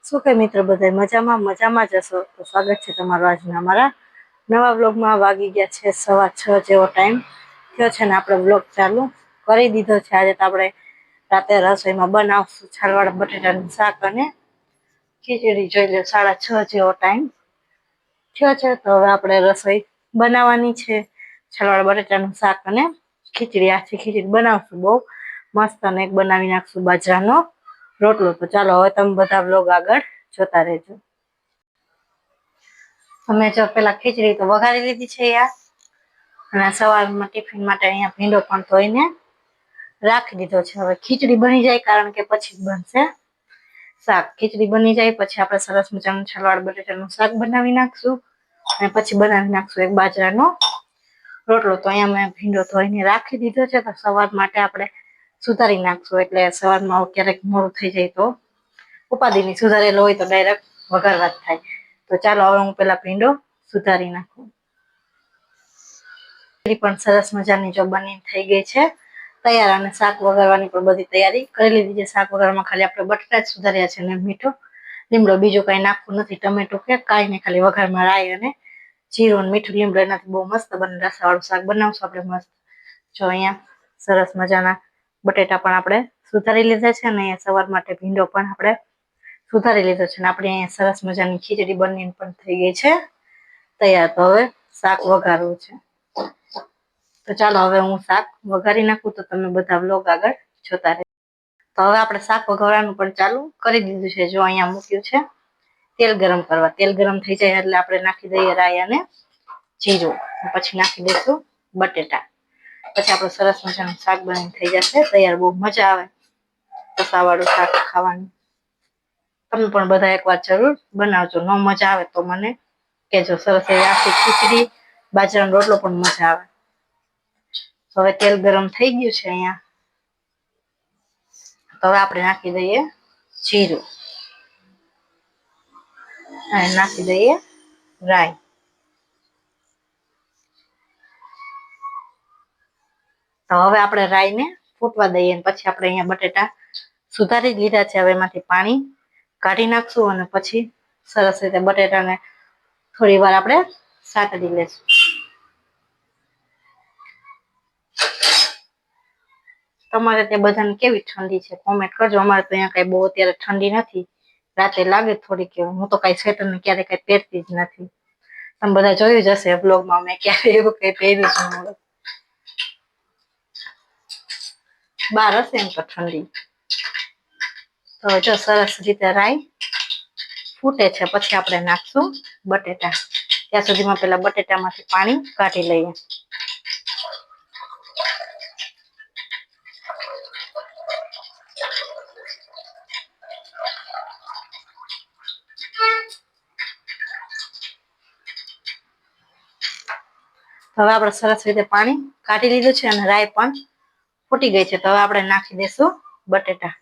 શું કે મિત્ર બધા મજામાં જશો તો સ્વાગત છે તમારું આજના અમારા નવા વ્લોગમાં. વાગી ગયા છે 6:15 જેવો ટાઈમ થયો છે ને આપણે વ્લોગ ચાલુ કરી દીધો છે. આજે તો આપણે રાતે રસોઈમાં બનાવશું છાલવાળા બટેટાનું શાક અને ખીચડી. જોઈ લો 6:30 જેવો ટાઈમ થયો છે તો હવે આપણે રસોઈ બનાવવાની છે. છાલવાળા બટેટાનું શાક અને ખીચડી. આછી ખીચડી બનાવશું બહુ મસ્ત અને એક બનાવી નાખશું બાજરાનો રોટલો. તો ચાલો હવે તમે બધા વ્લોગ આગળ જોતા રહેજો. અમે જો પેલા ખીચડી તો વઘારી લીધી છે યાર, અને સવારમાં ટિફિન માટે અહીંયા ભીંડો પણ ધોઈને રાખી દીધો છે. હવે ખીચડી બની જાય કારણ કે પછી બનશે શાક. ખીચડી બની જાય પછી આપણે સરસ મજાનું છાલવાળા બટેટાનું શાક બનાવી નાખશું અને પછી બનાવી નાખશું એક બાજરાનો રોટલો. તો અહીંયા મેં ભીંડો ધોઈને રાખી દીધો છે તો સવાર માટે આપણે સુધારી નાખશું. એટલે સવારમાં ક્યારેક મોડું થઈ જાય તો ઉપાધિની, સુધારેલો હોય તો ડાયરેક્ટ વઘારવા જ થાય. તો ચાલો હવે હું પેલા ભીંડો સુધારી નાખું. પણ સરસ મજાની જો બની થઈ ગઈ છે તૈયાર, અને શાક વઘારવાની પણ બધી તૈયારી કરી લીધી છે. શાક વઘારવામાં ખાલી આપણે બટાટા જ સુધાર્યા છે ને મીઠો લીમડો, બીજું કઈ નાખવું નથી. ટમેટો કે કાંઈ ને, ખાલી વઘારમાં રાઈ અને જીરું મીઠું લીમડો એનાથી બહુ મસ્ત બને. રસાવાળું શાક બનાવશું આપણે મસ્ત. જો અહીંયા સરસ મજાના બટેટા પણ આપણે સુધારી લીધા છે અને અહીંયા સવાર માટે ભીંડો પણ આપણે સુધારી લીધો છે. ને આપણે અહીંયા સરસ મજાની ખીચડી બનીને પણ થઈ ગઈ છે તૈયાર. તો હવે શાક વઘારવું છે. તો ચાલો હવે હું શાક વઘારી નાખું તો તમે બધા વ્લોગ આગળ જોતા રહે. તો હવે આપણે શાક વઘારવાનું પણ ચાલુ કરી દીધું છે. જો અહીંયા મૂક્યું છે તેલ ગરમ કરવા. તેલ ગરમ થઈ જાય એટલે આપણે નાખી દઈએ રાઈ અને જીરું, પછી નાખી દઈશું બટેટા. પછી આપણું સરસ મજાનું શાક બની થઈ જશે તૈયાર. બહુ મજા આવે રસાવાળું શાક ખાવાની. તમે પણ બધા એકવાર જરૂર બનાવજો. ન મજા આવે તો મને કેજો. સરસ એવી આખી ખીચડી બાજરાનો રોટલો પણ મજા આવે. હવે તેલ ગરમ થઈ ગયું છે અહીંયા. તો હવે આપણે નાખી દઈએ જીરું અને નાખી દઈએ રાઈ. તો હવે આપણે રાઈને ફૂટવા દઈએ. પછી આપણે અહીંયા બટેટા સુધારી જ લીધા છે. હવે એમાંથી પાણી કાઢી નાખશું અને પછી સરસ રીતે બટેટાને થોડી વાર આપણે સાતળી લેશું. તમારે ત્યાં બધાને કેવી ઠંડી છે કોમેન્ટ કરજો. અમારે તો અહીંયા કઈ બહુ અત્યારે ઠંડી નથી. રાતે લાગે થોડીક. હું તો કઈ સ્વેટર ને ક્યારે કઈ પહેરતી જ નથી. તમે બધા જોયું જ હશે બ્લોગમાં મેં ક્યારે એવું કઈ પહેર્યું છે. બહાર હશે એમ તો ઠંડી. તો જો સરસ રીતે રાઈ ફૂટે છે પછી આપણે નાખશું બટેટા. ત્યાં સુધીમાં પેલા બટેટામાંથી પાણી કાઢી લઈએ. હવે આપણે સરસ રીતે પાણી કાઢી લીધું છે અને રાઈ પણ ફૂટી ગઈ છે. તો હવે આપણે નાખી દઈશું બટેટા.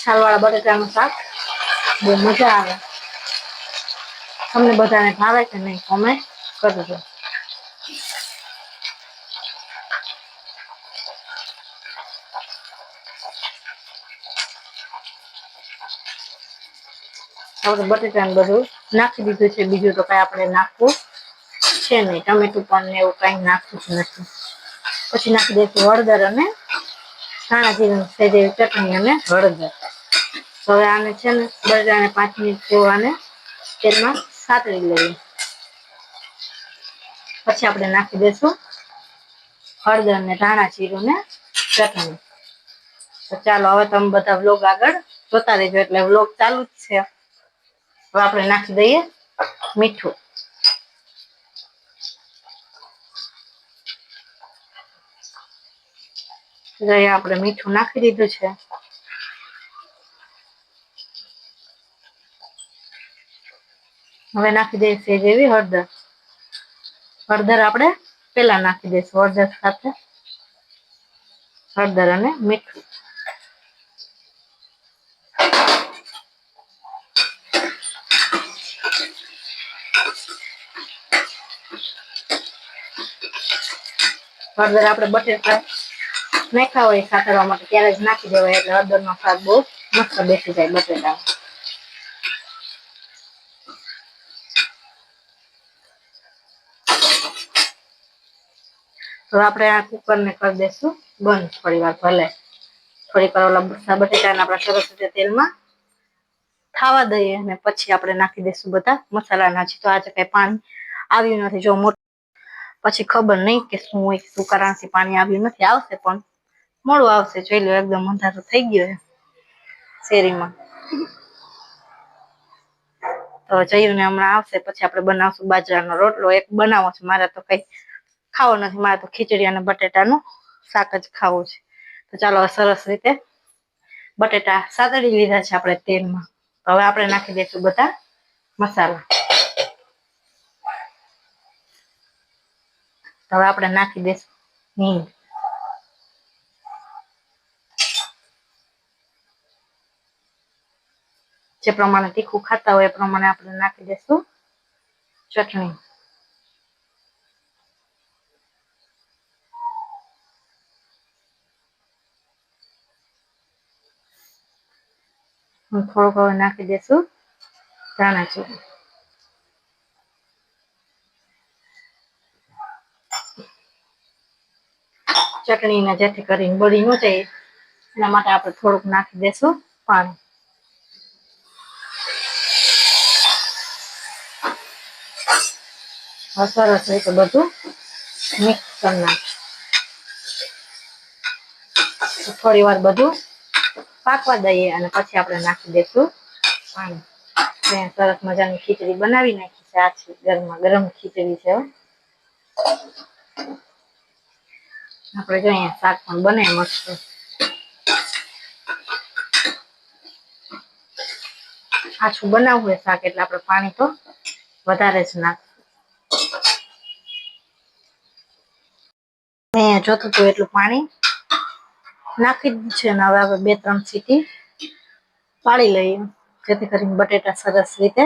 છાલવાળા બટેટાનું શાક બહુ મજા આવે. તમને બધાને ભાવે કે નહીં કોમેન્ટ કરજો. હવે બટેટાને બધું નાખી દીધું છે. બીજું તો કઈ આપણે નાખવું છે નહીં. ટમેટું પણ એવું કઈ નાખવું જ નથી. પછી નાખી દઈશું હળદર અને ધાણા જીરું જેવી ચટણી અને હળદર. હવે આને છે ને બટેટાને 5 મિનિટ જેવું આને તેલમાં સાતળી લઈએ. પછી આપણે નાખી દઈશું હળદર ને ધાણા જીરું ને ચટણી. તો ચાલો હવે તમે બધા વ્લોગ આગળ જોતા રહેજો. એટલે વ્લોગ ચાલુ જ છે. હવે આપણે નાખી દઈએ મીઠું. આપણે મીઠું નાખી દીધું છે. હવે નાખી દઈએ સેજ એવી હળદર. હળદર આપણે પેલા નાખી દઈશું. હળદર સાથે હળદર અને મીઠું. હળદર આપણે બટેટા નાખ્યા હોય સાતરવા માટે ત્યારે જ નાખી દેવાય એટલે હળદરનો સ્વાદ બહુ મસ્ત બેસી જાય બટેટા. તો આપણે આ કુકરને કરી દઈશું બંધ થોડી વાર, ભલે થોડીક વાર ઓલા બટેટાને આપણે સરસ રીતે તેલમાં ખાવા દઈએ અને પછી આપણે નાખી દઈશું બધા મસાલા. નાખી તો આજે કઈ પાણી આવ્યું નથી, જો પછી ખબર નહીં કે શું હોય, શું કારણથી પાણી આવ્યું નથી. આવશે પણ મોડું આવશે, જોઈ લો એકદમ અંધારું થઈ ગયો છે શેરીમાં. તો જયું ને હમણાં આવશે પછી આપણે બનાવશું બાજરાનો રોટલો. એક બનાવો છે, મારે તો કઈ ખાવો નથી, મારે તો ખીચડી અને બટેટાનું શાક જ ખાવું છે. તો ચાલો સરસ રીતે બટેટા સાતળી લીધા છે આપણે તેલમાં. તો હવે આપણે નાખી દઈશું બધા મસાલા. તો હવે આપણે નાખી દઈશું હિંગ, જે પ્રમાણે તીખું ખાતા હોય એ પ્રમાણે આપણે નાખી દઈશું ચટણી. થોડુંક હવે નાખી દઈશું ધાણા જીરું. ચટણીને જેથી કરીને બળી ન જાય એના માટે આપણે થોડુંક નાખી દઈશું પાણી. સરસ રીતે બધું મિક્સ કરી નાખીશું. થોડી વાર બધું પાકવા દઈએ અને પછી આપણે નાખી દઈશું પાણી. મેં સરસ મજાની ખીચડી બનાવી નાખી છે. આ છે ગરમા ગરમ ખીચડી છે. આપણે જો અહીંયા શાક પણ બને મસ્ત. આછું બનાવવું હોય શાક એટલે આપણે પાણી તો વધારે જ નાખવું. જોતું હતું એટલું પાણી નાખી જ છે ને હવે આપણે 2-3 સીટી પાડી લઈએ જેથી કરીને બટેટા સરસ રીતે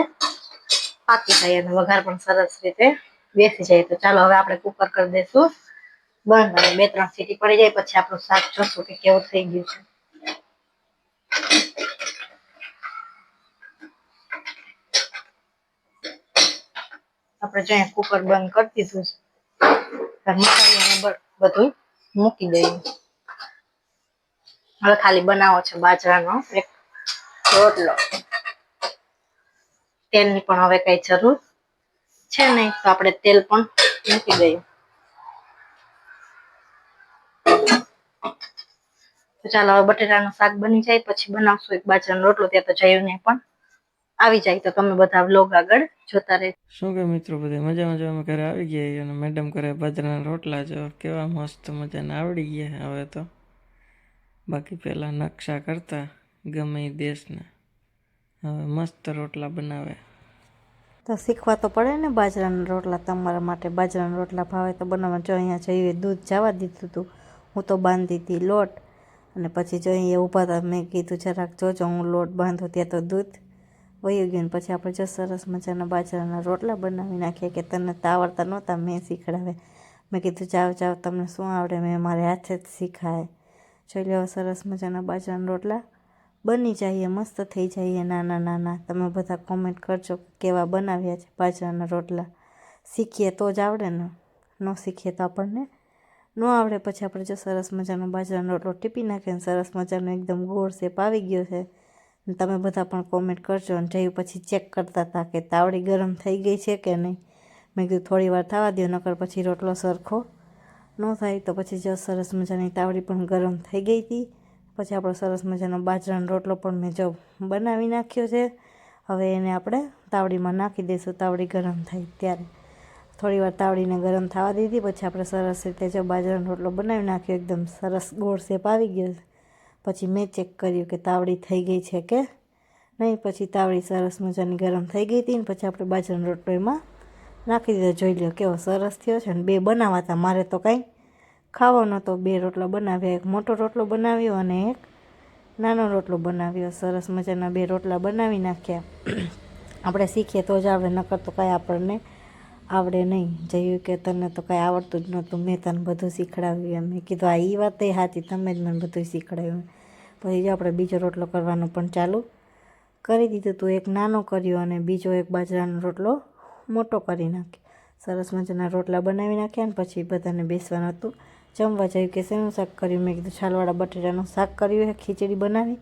પાકી જાય અને વઘાર પણ સરસ રીતે બેસી જાય. તો ચાલો હવે આપણે કુકર કરી દઈશું બંધ અને 2-3 સીટી પડી જાય પછી આપણું શાક જોશું કે કેવું થઈ ગયું છે. આપણે જો કુકર બંધ કરી દીધું છે, મસાલાને બધું મૂકી દઈએ. હવે ખાલી બનાવો છે બાજરાનો એક રોટલો. તેલની પણ હવે કઈ જરૂર છે નહીં, તો આપણે તેલ પણ મૂકી દઈએ. તો ચાલો હવે બટેટાનું શાક બની જાય પછી બનાવશું એક બાજરાનો રોટલો. ત્યાં તો જયુને પણ આવી જાય. તો તમે બધા વ્લોગ આગળ જોતા રહે. શું કે મિત્રો બધા મજામાં અમે ઘરે આવી ગયા અને મેડમ કરે બાજરાના રોટલા. જો કેવા મસ્ત મજાના આવડી ગયા હવે તો. બાકી પહેલાં નકશા કરતા ગમે એ દેશના, હવે મસ્ત રોટલા બનાવે. તો શીખવા તો પડે ને બાજરાના રોટલા. તમારા માટે બાજરાના રોટલા ભાવે તો બનાવવા. જો અહીંયા જઈએ દૂધ જવા દીધું હતું, હું તો બાંધતી હતી લોટ. અને પછી જો અહીંયા ઊભા હતા, મેં કીધું જરાક જોજો હું લોટ બાંધું. ત્યાં તો દૂધ વહી ગયું. પછી આપણે જો સરસ મજાના બાજરાના રોટલા બનાવી નાખીએ. કે તને તો આવડતા નહોતા, મેં શીખડાવે. મેં કીધું જાઓ જાઓ તમને શું આવડે, મેં મારે હાથે જ શીખાય. જોઈ લો સરસ મજાના બાજરાના રોટલા બની જાય, મસ્ત થઈ જાય નાના નાના. તમે બધા કોમેન્ટ કરજો કેવા બનાવ્યા છે બાજરાના રોટલા. શીખીએ તો જ આવડે ને, ન શીખીએ તો આપણને ન આવડે. પછી આપણે જો સરસ મજાનો બાજરાનો રોટલો ટીપી નાખીએ ને સરસ મજાનો એકદમ ગોળ શેપ આવી ગયો છે. તમે બધા પણ કોમેન્ટ કરજો. અને જયું પછી ચેક કરતા હતા કે તાવડી ગરમ થઈ ગઈ છે કે નહીં. મેં કીધું થોડી વાર થવા દો, નકર પછી રોટલો સરખો ન થાય. તો પછી જો સરસ મજાની તાવડી પણ ગરમ થઈ ગઈ હતી. પછી આપણો સરસ મજાનો બાજરાનો રોટલો પણ મેં જો બનાવી નાખ્યો છે. હવે એને આપણે તાવડીમાં નાખી દઈશું. તાવડી ગરમ થાય ત્યારે થોડી વાર તાવડીને ગરમ થવા દીધી. પછી આપણે સરસ રીતે જો બાજરાનો રોટલો બનાવી નાખ્યો, એકદમ સરસ ગોળ શેપ આવી ગયો. પછી મેં ચેક કર્યું કે તાવડી થઈ ગઈ છે કે નહીં. પછી તાવડી સરસ મજાની ગરમ થઈ ગઈ હતી ને પછી આપણે બાજરાનો રોટલો એમાં નાખી દીધો. જોઈ લો કેવો સરસ થયો છે. ને 2 બનાવવા હતા, મારે તો કાંઈ ખાવો નહોતો. 2 રોટલા બનાવ્યા, એક મોટો રોટલો બનાવ્યો અને એક નાનો રોટલો બનાવ્યો. સરસ મજાના 2 રોટલા બનાવી નાખ્યા. આપણે શીખીએ તો જ આવડે, નકર તો કાંઈ આપણને આવડે નહીં. જયું કે તને તો કાંઈ આવડતું જ નહોતું, મેં તને બધું શીખડાવ્યું એમ. મેં કીધું એ વાત એ સાચી, તમે જ મને બધું શીખડાવ્યું. પછી જો આપણે બીજો રોટલો કરવાનો પણ ચાલુ કરી દીધું. તું એક નાનો કર્યો અને બીજો એક બાજરાનો રોટલો મોટો કરી નાખ્યો. સરસ મજાના રોટલા બનાવી નાખ્યા અને પછી બધાને બેસવાનું હતું. જમવા જયું કે શેનું શાક કર્યું? મેં કીધું છાલવાળા બટેટાનું શાક કર્યું છે, ખીચડી બનાવી,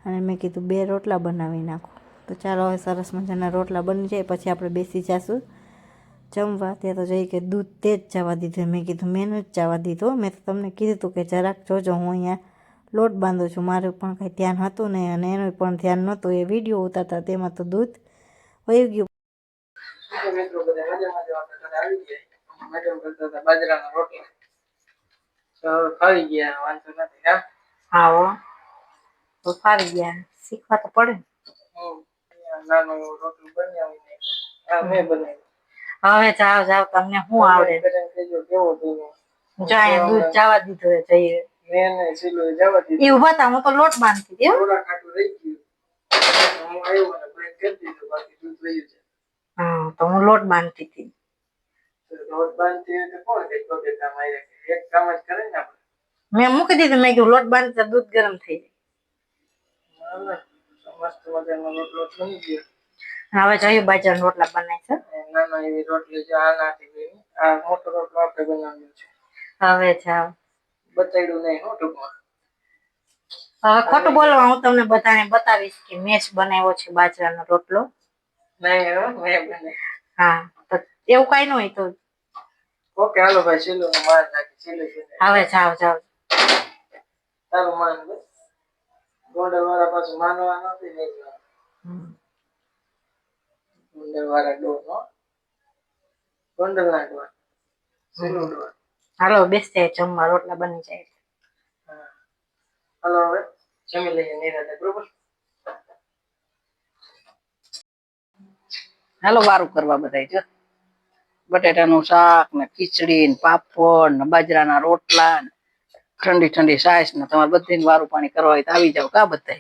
અને મેં કીધું 2 રોટલા બનાવી નાખો. તો ચાલો હવે સરસ મજાના રોટલા બની જાય પછી આપણે બેસી જઈશું જમવા. ત્યાં તો જઈ કે દૂધ તે જ જવા દીધું. મેં કીધું મેં જ જવા દીધું, મેં તો તમને કીધું હતું કે જરાક જોજો, હું અહીંયા લોટ બાંધું છું. મારું પણ કંઈ ધ્યાન હતું નહીં અને એનું પણ ધ્યાન નહોતું. એ વિડીયો ઉતારતા તેમાં તો દૂધ વહી ગયું. મિત્રો બધા મજામાં જો આપણે ઘરે આવી ગયા. મેડમ કરતા હતા બાજરાના રોટલા, તો ખાઈ ગયા, વાંધો નથી. હા હો, તો ફાવી ગયા. શીખવા તો પડે ને. નાનું એવું રોટલું બનાવીને મેં બનાવ્યું. હવે જાઓ જાઓ, તમને શું આવડે? કેવો થયો? જો અહીંયા દૂધ જવા દીધું છે જઈએ. મેં ને સિલો જવા દીધું. એ ઉભા હતા, હું તો લોટ બાંધતી હતી. થોડા ખાટું રહી ગયું, હું આવ્યો અને બ્રેક કરી દીધું, બાકી દૂધ રહ્યું છે. હા, તો હું લોટ બાંધતી હતી. રોટ બાંધતી હોય તો કોણ કઈ બગે કામ આવ્યા? એક કામ જ કરે ને આપણે. મેં મૂકી દીધું, મેં કીધું લોટ બાંધતા દૂધ ગરમ થઈ મસ્ત મજાનો રોટલો બની ગયો. જાય. હવે જયું બાજરાના રોટલા બનાય છે. નાના એવી રોટલી છે, આ નાખી ગઈ. આ મોટો રોટલો આપણે બનાવ્યો છે. હવે જાઓ. બતાડ્યું નહીં હો ટૂંકમાં. હવે ખોટું બોલવા, હું તમને બધાને બતાવીશ કે મેં જ બનાવ્યો છે બાજરાનો રોટલો. નહીં હો, મેં બને. હા, તો એવું કઈ ન હોય તો ઓકે હાલો ભાઈ, સિલો નું માન નાખી. સિલો હવે જાઓ જાઓ. તારું માન બસ. ગોંડલ વાળા પાછું માનવા નથી નહીં. ગોંડલ વાળા ડો નો ગોંડલ ના ડો સિલો ડો. હાલો બેસ જાય જમવા, રોટલા બની જાય. હાલો હવે જમી લઈએ નિરાતે, બરોબર? હાલો વારું કરવા બધા જો બટેટાનું શાક ને ખીચડી ને પાપડ ને બાજરાના રોટલા ને ઠંડી ઠંડી છાશ ને તમારે બધી વારું પાણી કરવા હોય તો આવી જાવ. કા બધા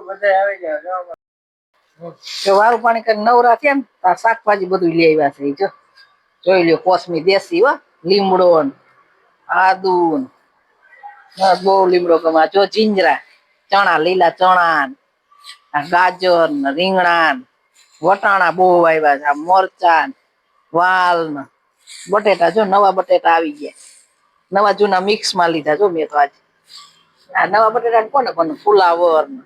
બધા આવી જાવ. જો વારું પાણી કરી નવરા થયા ને તાર શાકભાજી બધું લઈ આવ્યા છે. જો જોઈ લ્યો, કોસમી દેશી હો, લીમડો ને આદુ ને બહુ લીમડો ગમે. જો જીંજરા, ચણા, લીલા ચણા, ગાજર ને રીંગણા ને વટાણા બહુ આવ્યા છે. મરચા વાલ ને બટેટા, જો નવા બટેટા આવી ગયા, નવા જૂના મિક્સ માં લીધા. જો મેં તો આજે આ નવા બટેટા કોને કોને ફુલાવર ને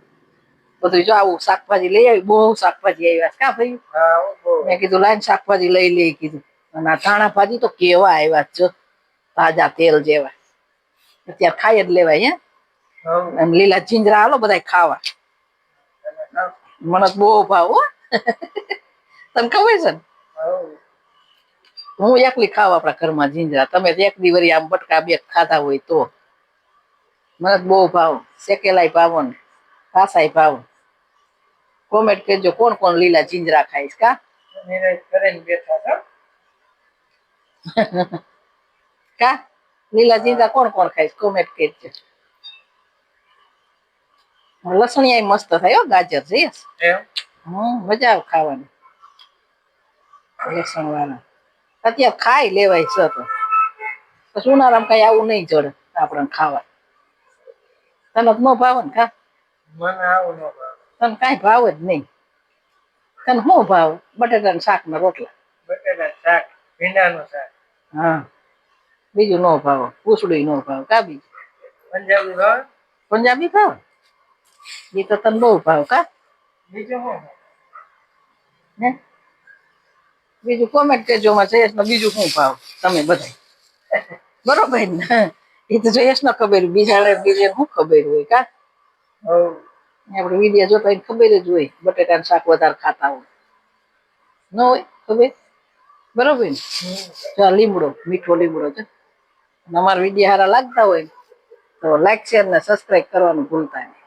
બધું જો આવું શાકભાજી લઈ આવી. બહુ શાકભાજી આવ્યા. કા ભાઈ? મેં કીધું લાઈન શાકભાજી લઈ લઈ કીધું. અને આ ધાણા ભાજી તો કેવા આવ્યા જો, તાજા તેલ જેવા. અત્યારે ખાઈ જ લેવાય. અને લીલા જીંજરા હાલો બધા ખાવા, મને બહુ ભાવ હો. તને ખબર છે ને, હું એકલી ખાવ આપણા ઘરમાં જીંજરા. તમે એક દી વરી આમ બટકા બે ખાધા હોય તો. મને બહુ ભાવ, શેકેલાય ભાવ ને કાસાય ભાવ. કોમેન્ટ કરજો કોણ કોણ લીલા જીંજરા ખાઈશ. કા કા લીલા જીંજરા કોણ કોણ ખાઈશ? કોમેન્ટ કરજો. લસણિયા મસ્ત થાય હો, ગાજર છે. મજા આવે ખાવાની લસણ વાળા. અત્યારે ખાઈ લેવાય છે તો પછી ઉનાળામાં કઈ આવું નહીં જડે આપણને ખાવા. તને ન ભાવે ને? ખા. મને આવું ન ભાવે. તને કઈ ભાવ જ નહીં. તને શું ભાવ? બટેટાનું શાક ને રોટલા. બટેટા શાક, ભીંડાનું શાક. હા, બીજું ન ભાવ. પૂછડું ન ભાવ. કા બીજું પંજાબી ભાવે? પંજાબી ભાવ એ તો તને બહુ ભાવ. કા બીજું શું? હે બીજું કોમેન્ટ કરજો માં જયેશ ને બીજું શું ભાવ તમે બધા. બરોબર ને? એ તો જયેશ ને ખબર, બીજા બીજે શું ખબર હોય. કા આપડે વિડીયો જોતા ખબર જ હોય બટેટાનું શાક વધારે ખાતા હોય. ન હોય ખબર? બરોબર ને? ચાલ લીમડો, મીઠો લીમડો છે. અમારા વિડીયો સારા લાગતા હોય તો લાઈક શેર ને સબસ્ક્રાઈબ કરવાનું ભૂલતા નહીં.